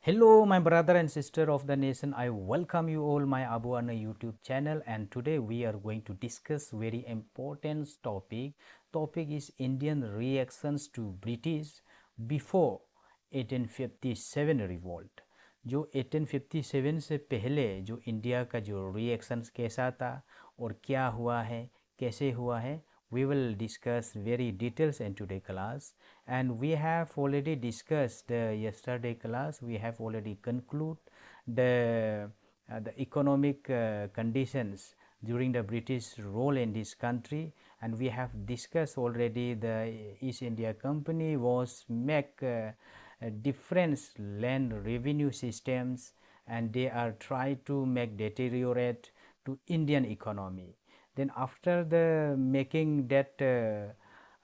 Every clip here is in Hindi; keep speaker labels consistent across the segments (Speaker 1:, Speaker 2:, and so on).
Speaker 1: Hello, my brother and sister of the nation. I welcome you all my Abu Anna YouTube channel, and today we are going to discuss very important topic. Topic is Indian reactions to British before 1857 revolt. जो 1857 से पहले जो इंडिया का जो रिएक्शंस कैसा था और क्या हुआ है, कैसे हुआ है, we will discuss very details in today class. And we have already discussed yesterday class. We have already conclude the economic conditions during the British rule in this country, and we have discussed already the East India Company was make different land revenue systems, and they are try to make deteriorate to Indian economy. Then after the making that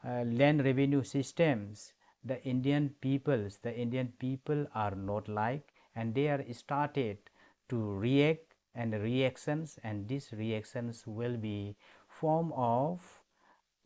Speaker 1: land revenue systems, the Indian people are not like, and they are started to react and reactions, and these reactions will be form of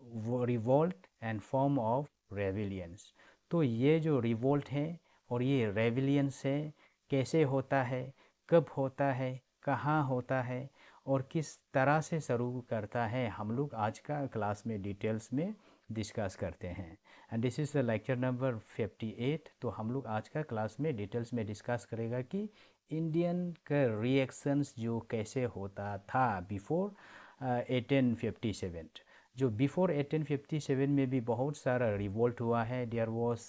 Speaker 1: revolt and form of rebellions. तो ये जो रिवोल्ट है और ये रेविलियंस है, कैसे होता है, कब होता है, कहाँ होता है और किस तरह से शुरू करता है, हम लोग आज का क्लास में डिटेल्स में डिस्कस करते हैं. And this is the lecture number 58. तो हम लोग आज का क्लास में डिटेल्स में डिस्कस करेगा कि इंडियन का रिएक्शंस जो कैसे होता था बिफोर 1857. जो बिफोर 1857 में भी बहुत सारा रिवोल्ट हुआ है. There was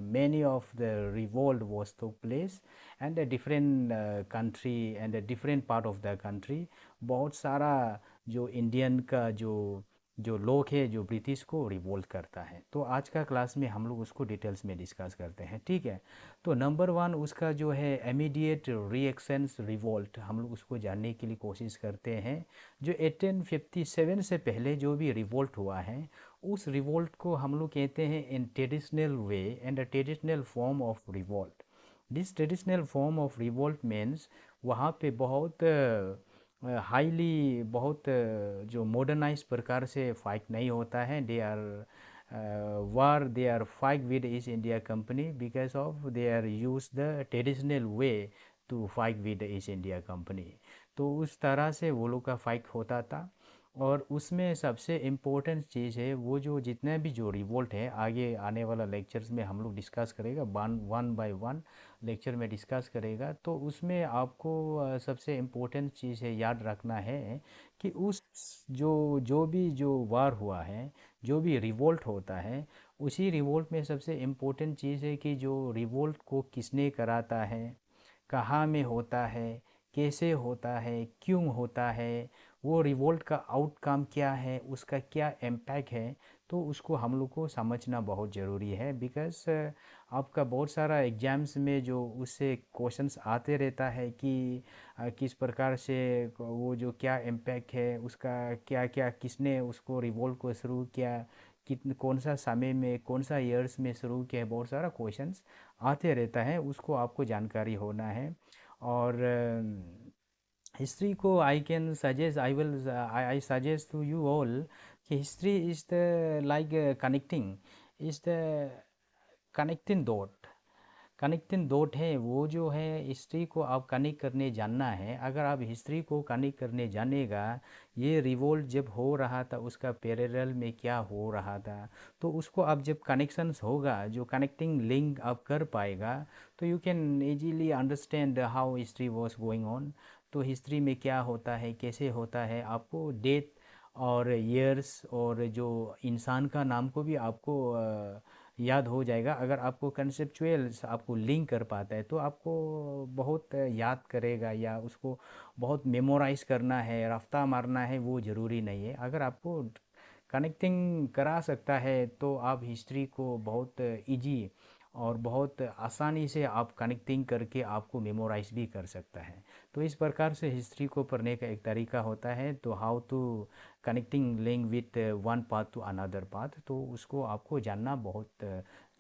Speaker 1: many of the revolt was to place and different country and different part of the country. बहुत सारा जो इंडियन का जो जो लोग है जो ब्रिटिश को रिवोल्ट करता है. तो आज का क्लास में हम लोग उसको डिटेल्स में डिस्कस करते हैं, ठीक है. तो नंबर वन उसका जो है इमीडिएट रिएक्शंस रिवोल्ट, हम लोग उसको जानने के लिए कोशिश करते हैं. जो 1857 से पहले जो भी रिवोल्ट हुआ है, उस रिवोल्ट को हम लोग कहते हैं in traditional way and a traditional form of revolt. This traditional form of revolt means वहाँ पे बहुत हाईली बहुत जो मॉडर्नाइज प्रकार से फाइट नहीं होता है. They are war they are fight with East India Company because of they are use the traditional way to fight with the East India Company. तो उस तरह से वो लोग का फाइट होता था. और उसमें सबसे इम्पोर्टेंट चीज़ है वो जो जितने भी जो रिवोल्ट है, आगे आने वाला लेक्चर्स में हम लोग डिस्कस करेगा, वन बाय वन लेक्चर में डिस्कस करेगा. तो उसमें आपको सबसे इम्पोर्टेंट चीज़ है याद रखना है कि उस जो जो भी जो वार हुआ है, जो भी रिवोल्ट होता है, उसी रिवोल्ट में सबसे इम्पोर्टेंट चीज़ है कि जो रिवोल्ट को किसने कराता है, कहाँ में होता है, कैसे होता है, क्यों होता है, वो रिवोल्ट का आउटकम क्या है, उसका क्या इम्पैक्ट है. तो उसको हम लोग को समझना बहुत ज़रूरी है. बिकॉज आपका बहुत सारा एग्ज़ाम्स में जो उससे क्वेश्चंस आते रहता है कि किस प्रकार से वो जो क्या इम्पैक्ट है, उसका क्या क्या, किसने उसको रिवोल्ट को शुरू किया, कितने कौन सा समय में, कौन सा ईयर्स में शुरू किया, बहुत सारा क्वेश्चंस आते रहता है. उसको आपको जानकारी होना है. और हिस्ट्री को I can suggest, I suggest to you all कि history is the like connecting, is the connecting dot है. वो जो है हिस्ट्री को आप कनेक्ट करने जानना है. अगर आप हिस्ट्री को कनेक्ट करने जानेगा, ये रिवोल्ट जब हो रहा था उसका पैरेलल में क्या हो रहा था, तो उसको आप जब कनेक्शंस होगा, जो कनेक्टिंग लिंक आप कर पाएगा, तो you can easily understand how history was going on. तो हिस्ट्री में क्या होता है, कैसे होता है, आपको डेट और ईयर्स और जो इंसान का नाम को भी आपको याद हो जाएगा. अगर आपको कंसेप्चुअल आपको लिंक कर पाता है तो आपको बहुत याद करेगा, या उसको बहुत मेमोराइज करना है, रफ्ता मारना है, वो ज़रूरी नहीं है. अगर आपको कनेक्टिंग करा सकता है तो आप हिस्ट्री को बहुत इजी और बहुत आसानी से आप कनेक्टिंग करके आपको मेमोराइज भी कर सकता है. तो इस प्रकार से हिस्ट्री को पढ़ने का एक तरीका होता है. तो how to connecting link with one path to another path, तो उसको आपको जानना बहुत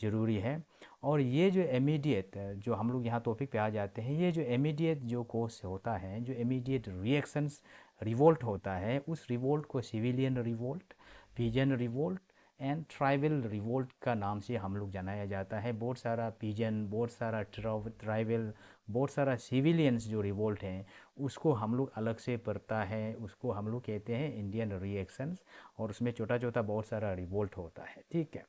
Speaker 1: ज़रूरी है. और ये जो इमीडिएट जो हम लोग यहाँ टॉपिक पे आ जाते हैं, ये जो इमीडिएट जो कोर्स होता है, जो इमीडिएट रिएक्शंस रिवोल्ट होता है, उस रिवोल्ट को civilian revolt, pigeon revolt and tribal revolt का नाम से हम लोग जानाया जाता है। बहुत सारा पीजन, बहुत सारा ट्राइबल, बहुत सारा सिविलियंस जो रिवोल्ट हैं उसको हम लोग अलग से पढ़ता है, उसको हम लोग कहते हैं इंडियन रिएक्शंस, और उसमें छोटा छोटा बहुत सारा रिवोल्ट होता है, ठीक है।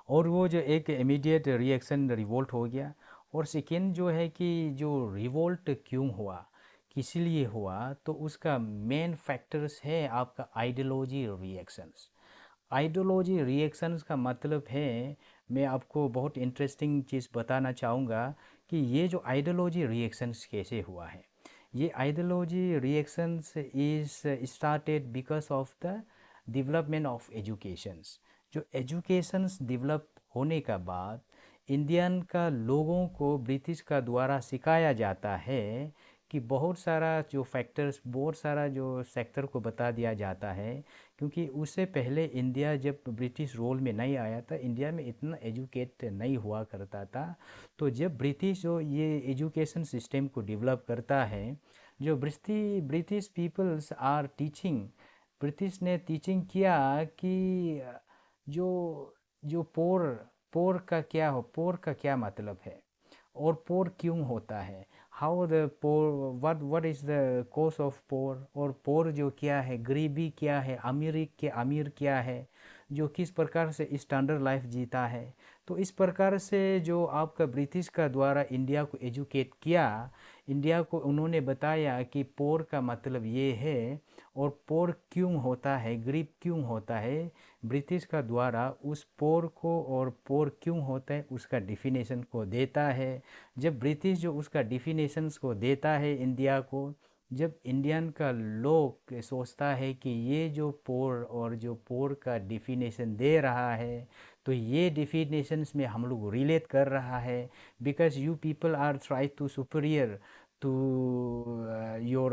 Speaker 1: और वो जो एक इमीडिएट रिएक्शन रिवोल्ट हो गया। और सेकेंड जो है कि जो रिवोल्ट क्यों हुआ, किस लिए हुआ, तो उसका मेन फैक्टर्स है आपका आइडियोलॉजी रिएक्शंस। आइडियोलॉजी रिएक्शंस का मतलब है, मैं आपको बहुत इंटरेस्टिंग चीज़ बताना चाहूँगा कि ये जो आइडियोलॉजी रिएक्शंस कैसे हुआ है। ये ideology reactions is started because of the development of educations. जो एजुकेशंस डेवलप होने का बाद इंडियन का लोगों को ब्रिटिश का द्वारा सिखाया जाता है कि बहुत सारा जो फैक्टर्स, बहुत सारा जो सेक्टर को बता दिया जाता है, क्योंकि उससे पहले इंडिया जब ब्रिटिश रोल में नहीं आया था, इंडिया में इतना एजुकेट नहीं हुआ करता था। तो जब ब्रिटिश जो ये एजुकेशन सिस्टम को डेवलप करता है, जो British peoples are teaching, British ने टीचिंग किया कि जो जो पोर पोर का क्या हो, पोर का क्या मतलब है और पोर क्यों होता है, how the poor, what is the cause of poor, और पोर जो क्या है, गरीबी क्या है, अमीर क्या है, जो किस प्रकार से स्टैंडर्ड लाइफ जीता है। तो इस प्रकार से जो आपका ब्रिटिश का द्वारा इंडिया को एजुकेट किया, इंडिया को उन्होंने बताया कि पोर का मतलब ये है और पोर क्यों होता है, गरीब क्यों होता है। ब्रिटिश का द्वारा उस पोर को और पोर क्यों होता है उसका डिफिनेशन को देता है। जब ब्रिटिश जो उसका डिफिनेशंस को देता है इंडिया को, जब इंडियन का लोग सोचता है कि ये जो पोर और जो पोर का डिफिनेशन दे रहा है, तो ये डिफिनेशंस में हम लोग रिलेट कर रहा है, because you people are try to superior to your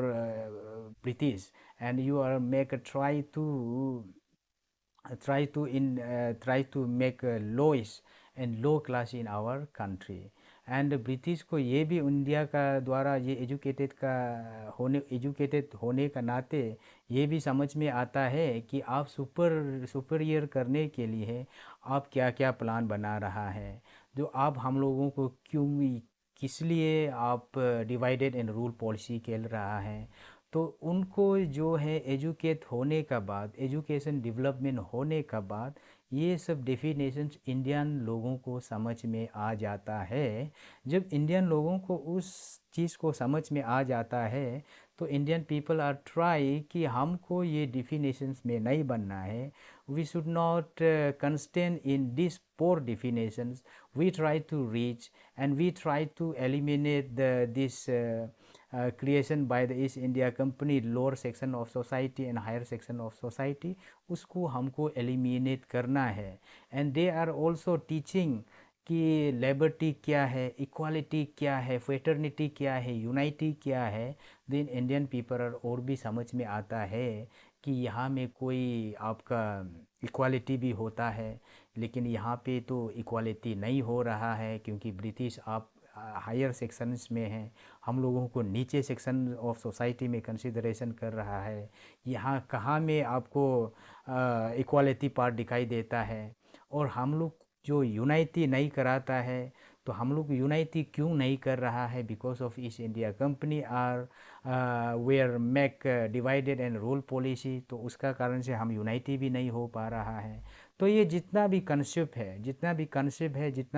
Speaker 1: British, and you are make a try to make a lowest and low class in our country। And British को ये भी इंडिया का द्वारा ये एजुकेटेड होने का नाते ये भी समझ में आता है कि आप सुपरियर करने के लिए आप क्या क्या प्लान बना रहा है, जो आप हम लोगों को किस लिए आप डिवाइडेड एंड रूल पॉलिसी खेल रहा है। तो उनको जो है एजुकेट होने का बाद, एजुकेशन डेवलपमेंट होने का बाद, ये सब डेफिनेशंस इंडियन लोगों को समझ में आ जाता है। जब इंडियन लोगों को उस चीज़ को समझ में आ जाता है, तो इंडियन पीपल आर ट्राई कि हमको ये डेफिनेशंस में नहीं बनना है, we should not constant in this poor definitions, we try to reach and we try to eliminate this creation by the East India Company lower section of society and higher section of society, उसको हमको eliminate करना है। and they are also teaching कि लिबर्टी क्या है, इक्वालिटी क्या है, फ्रेटर्निटी क्या है, यूनाइटी क्या है। देन इंडियन पीपल और भी समझ में आता है कि यहाँ में कोई आपका इक्वालिटी भी होता है, लेकिन यहाँ पे तो इक्वालिटी नहीं हो रहा है, क्योंकि ब्रिटिश आप हायर सेक्शंस में हैं, हम लोगों को नीचे सेक्शन ऑफ सोसाइटी में कंसिडरेशन कर रहा है। यहाँ कहाँ में आपको इक्वालिटी पार्ट दिखाई देता है। और हम लोग जो यूनाइटी नहीं कराता है, तो हम लोग यूनाइटी क्यों नहीं कर रहा है, because of East India Company are were make divided and rule policy, तो उसका कारण से हम यूनाइटी भी नहीं हो पा रहा है। तो ये जितना भी कंसेप्ट है, जितना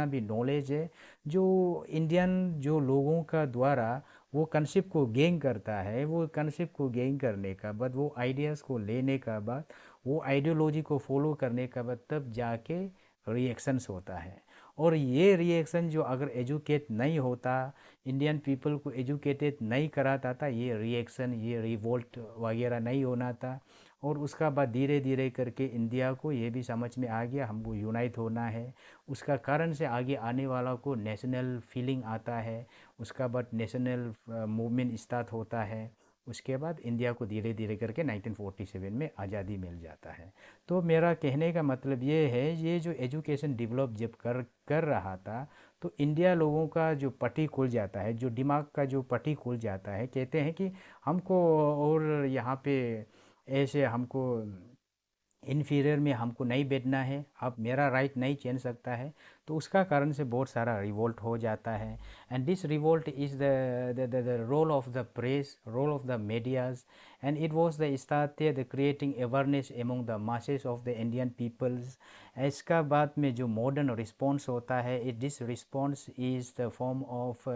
Speaker 1: भी नॉलेज है, जो इंडियन जो लोगों का द्वारा वो कंसेप्ट को गेन करता है, वो कंसेप्ट को गेन करने का बाद, वो आइडियाज़ को लेने का बाद, वो आइडियोलॉजी को फॉलो करने का बाद, तब जाके रिएक्शंस होता है। और ये रिएक्शन जो अगर एजुकेट नहीं होता, इंडियन पीपल को एजुकेटेड नहीं कराता था, ये रिएक्शन, ये रिवोल्ट वगैरह नहीं होना था। और उसका बाद धीरे धीरे करके इंडिया को ये भी समझ में आ गया हमको यूनाइट होना है। उसका कारण से आगे आने वाला को नेशनल फीलिंग आता है, उसका बाद नेशनल मूवमेंट स्टार्ट होता है। उसके बाद इंडिया को धीरे धीरे करके 1947 में आज़ादी मिल जाता है। तो मेरा कहने का मतलब ये है, ये जो एजुकेशन डेवलप जब कर रहा था, तो इंडिया लोगों का जो पट्टी खुल जाता है, जो दिमाग का जो पट्टी खुल जाता है, कहते हैं कि हमको और यहाँ पे ऐसे हमको इन्फीरियर में हमको नहीं बैठना है, अब मेरा राइट नहीं छीन सकता है। तो उसका कारण से बहुत सारा रिवोल्ट हो जाता है। And this revolt is the role of the press, role of the medias, and it was the start the creating awareness among the masses of the Indian peoples. इसका बाद में जो मॉडर्न रिस्पॉन्स होता है, it this response is the form of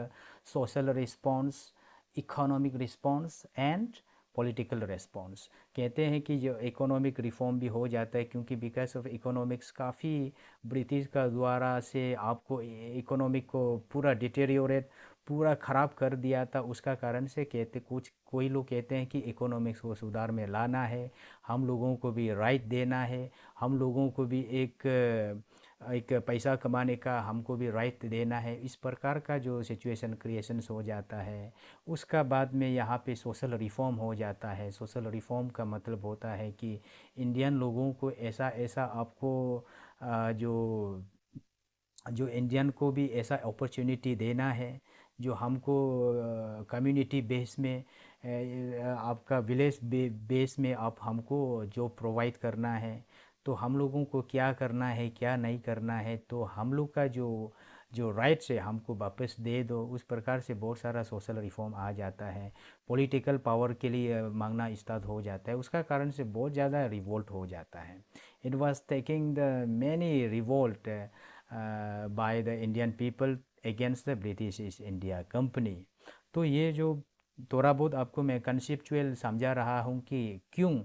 Speaker 1: social response, economic response and political response. कहते हैं कि जो इकोनॉमिक रिफॉर्म भी हो जाता है, क्योंकि बिकॉज ऑफ इकोनॉमिक्स काफ़ी ब्रिटिश का द्वारा से आपको इकोनॉमिक को पूरा डिटेरियोरेट, पूरा ख़राब कर दिया था। उसका कारण से कहते कुछ कोई लोग कहते हैं कि इकोनॉमिक्स को सुधार में लाना है, हम लोगों को भी राइट देना है, हम लोगों को भी एक पैसा कमाने का हमको भी राइट देना है। इस प्रकार का जो सिचुएशन क्रिएशंस हो जाता है। उसका बाद में यहाँ पे सोशल रिफॉर्म हो जाता है। सोशल रिफॉर्म का मतलब होता है कि इंडियन लोगों को ऐसा ऐसा आपको जो जो इंडियन को भी ऐसा अपॉर्चुनिटी देना है, जो हमको कम्युनिटी बेस में आपका विलेज बेस में आप हमको जो प्रोवाइड करना है। तो हम लोगों को क्या करना है क्या नहीं करना है, तो हम लोग का जो जो राइट्स है हमको वापस दे दो। उस प्रकार से बहुत सारा सोशल रिफॉर्म आ जाता है। पॉलिटिकल पावर के लिए मांगना स्टार्ट हो जाता है। उसका कारण से बहुत ज़्यादा रिवोल्ट हो जाता है। It was taking the many revolt by the Indian people against the British east India company. तो ये जो थोड़ा बहुत आपको मैं कंसेप्चुअल समझा रहा हूँ कि क्यों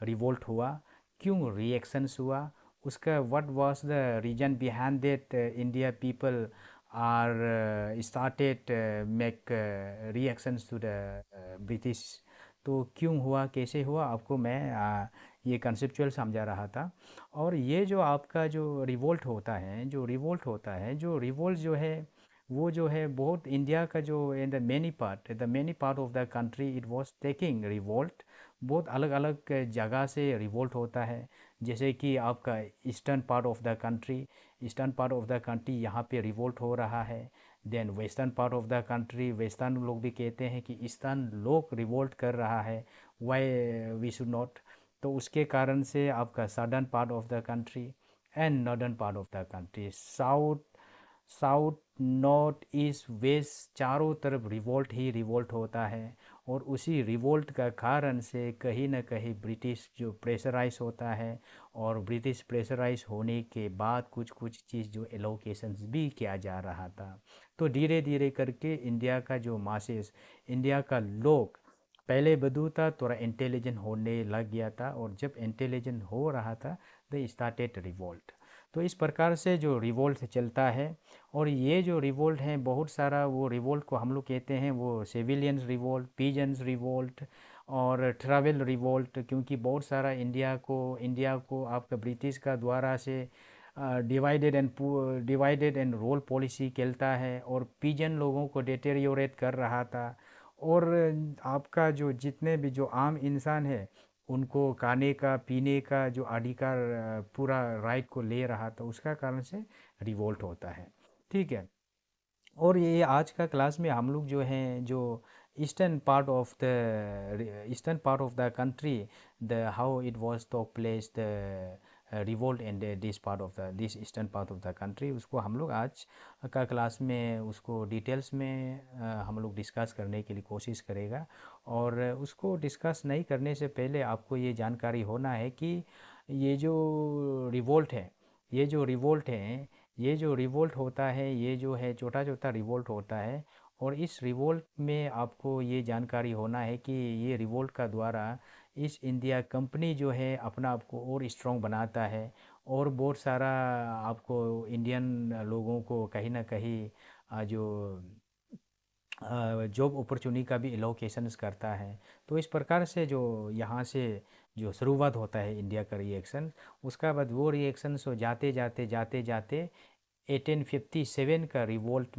Speaker 1: रिवोल्ट हुआ, क्यों रिएक्शंस हुआ, उसका what was the reason behind that India people are started make reactions to the British. तो क्यों हुआ, कैसे हुआ, आपको मैं ये कंसेप्चुअल समझा रहा था। और ये जो आपका जो रिवोल्ट होता है, जो रिवोल्ट जो है वो जो है बहुत इंडिया का जो in the many part of the country it was taking revolt. बहुत अलग अलग जगह से रिवोल्ट होता है। जैसे कि आपका eastern part of the country यहाँ पे रिवोल्ट हो रहा है। Then western part of the country, western लोग भी कहते हैं कि ईस्टर्न लोग रिवोल्ट कर रहा है, वाई वी शुड नॉट। तो उसके कारण से आपका southern part of the country and northern part of the country, south south north east west, चारों तरफ रिवोल्ट ही रिवोल्ट होता है। और उसी रिवोल्ट का कारण से कहीं ना कहीं ब्रिटिश जो प्रेशराइज होता है, और ब्रिटिश प्रेशराइज होने के बाद कुछ कुछ चीज़ जो एलोकेशंस भी किया जा रहा था। तो धीरे धीरे करके इंडिया का जो मासेस, इंडिया का लोग पहले बदू था थोड़ा इंटेलिजेंट होने लग गया था, और जब इंटेलिजेंट हो रहा था दे स्टार्टेड रिवोल्ट। तो इस प्रकार से जो रिवोल्ट चलता है। और ये जो रिवोल्ट है बहुत सारा, वो रिवोल्ट को हम लोग कहते हैं वो सिविलियंस रिवोल्ट, पीजन्स रिवोल्ट और ट्रैवल रिवोल्ट। क्योंकि बहुत सारा इंडिया को आपका ब्रिटिश का द्वारा से डिवाइडेड एंड रोल पॉलिसी चलता है, और पीजन लोगों को डिटेरियोरेट कर रहा था। और आपका जो जितने भी जो आम इंसान है उनको खाने का पीने का जो अधिकार पूरा राइट को ले रहा था। उसका कारण से रिवोल्ट होता है। ठीक है। और ये आज का क्लास में हम लोग जो हैं जो eastern part of the country, the how it was talk place the revolt in this part of the this eastern part of the country, उसको हम लोग आज का क्लास में उसको डिटेल्स में हम लोग डिस्कस करने के लिए कोशिश करेगा। और उसको डिस्कस नहीं करने से पहले आपको ये जानकारी होना है कि ये जो रिवोल्ट है ये जो रिवोल्ट है ये जो रिवोल्ट होता है, ये जो है छोटा छोटा रिवोल्ट होता है। और इस रिवोल्ट में आपको ये जानकारी होना है कि ये रिवोल्ट का द्वारा इस इंडिया कंपनी जो है अपना आपको और स्ट्रॉन्ग बनाता है, और बहुत सारा आपको इंडियन लोगों को कहीं ना कहीं जो जॉब अपॉर्चुनिटी का भी एलोकेशंस करता है। तो इस प्रकार से जो यहाँ से जो शुरुआत होता है इंडिया का रिएक्शन, उसका बाद वो रिएक्शंस हो जाते जाते जाते जाते 1857 का रिवोल्ट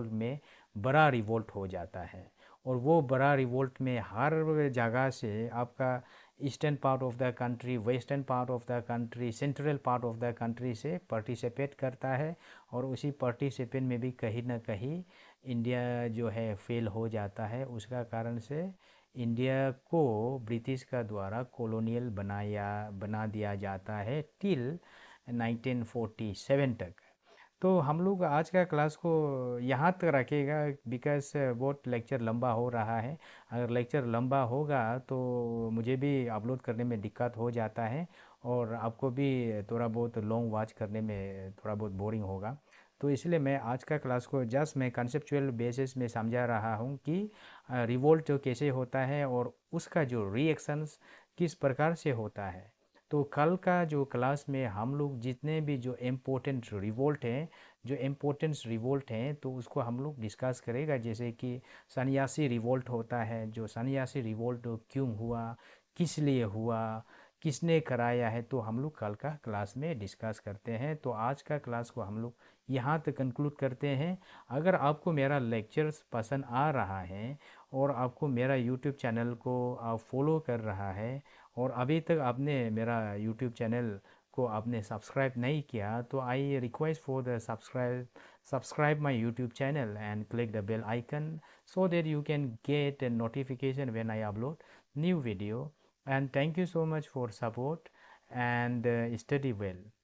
Speaker 1: में बड़ा रिवोल्ट हो जाता है। और वो बड़ा रिवोल्ट में हर जगह से आपका eastern part of the country, western part of the country, central part of the country से पार्टिसिपेट करता है। और उसी पार्टिसिपेट में भी कहीं ना कहीं इंडिया जो है फेल हो जाता है। उसका कारण से इंडिया को ब्रिटिश का द्वारा कॉलोनियल बना दिया जाता है टिल 1947 तक। तो हम लोग आज का क्लास को यहाँ तक रखेगा, बिकॉज बहुत लेक्चर लंबा हो रहा है। अगर लेक्चर लंबा होगा तो मुझे भी अपलोड करने में दिक्कत हो जाता है और आपको भी थोड़ा बहुत लॉन्ग वॉच करने में थोड़ा बहुत बोरिंग होगा। तो इसलिए मैं आज का क्लास को जस्ट मैं कंसेप्चुअल बेसिस में समझा रहा हूँ कि रिवोल्ट कैसे होता है और उसका जो रिएक्शंस किस प्रकार से होता है। तो कल का जो क्लास में हम लोग जितने भी जो इम्पोर्टेंट रिवोल्ट हैं तो उसको हम लोग डिस्कस करेगा। जैसे कि सन्यासी रिवोल्ट होता है, जो सन्यासी रिवोल्ट क्यों हुआ, किस लिए हुआ, किसने कराया है, तो हम लोग कल का क्लास में डिस्कस करते हैं। तो आज का क्लास को हम लोग यहाँ तक कंक्लूड करते हैं। अगर आपको मेरा लेक्चर्स पसंद आ रहा है और आपको मेरा यूट्यूब चैनल को आप फॉलो कर रहा है और अभी तक आपने मेरा यूट्यूब चैनल को आपने सब्सक्राइब नहीं किया, तो I request for the subscribe my YouTube channel and click the bell icon so that you can get a notification when I upload new video. And thank you so much for support and study well.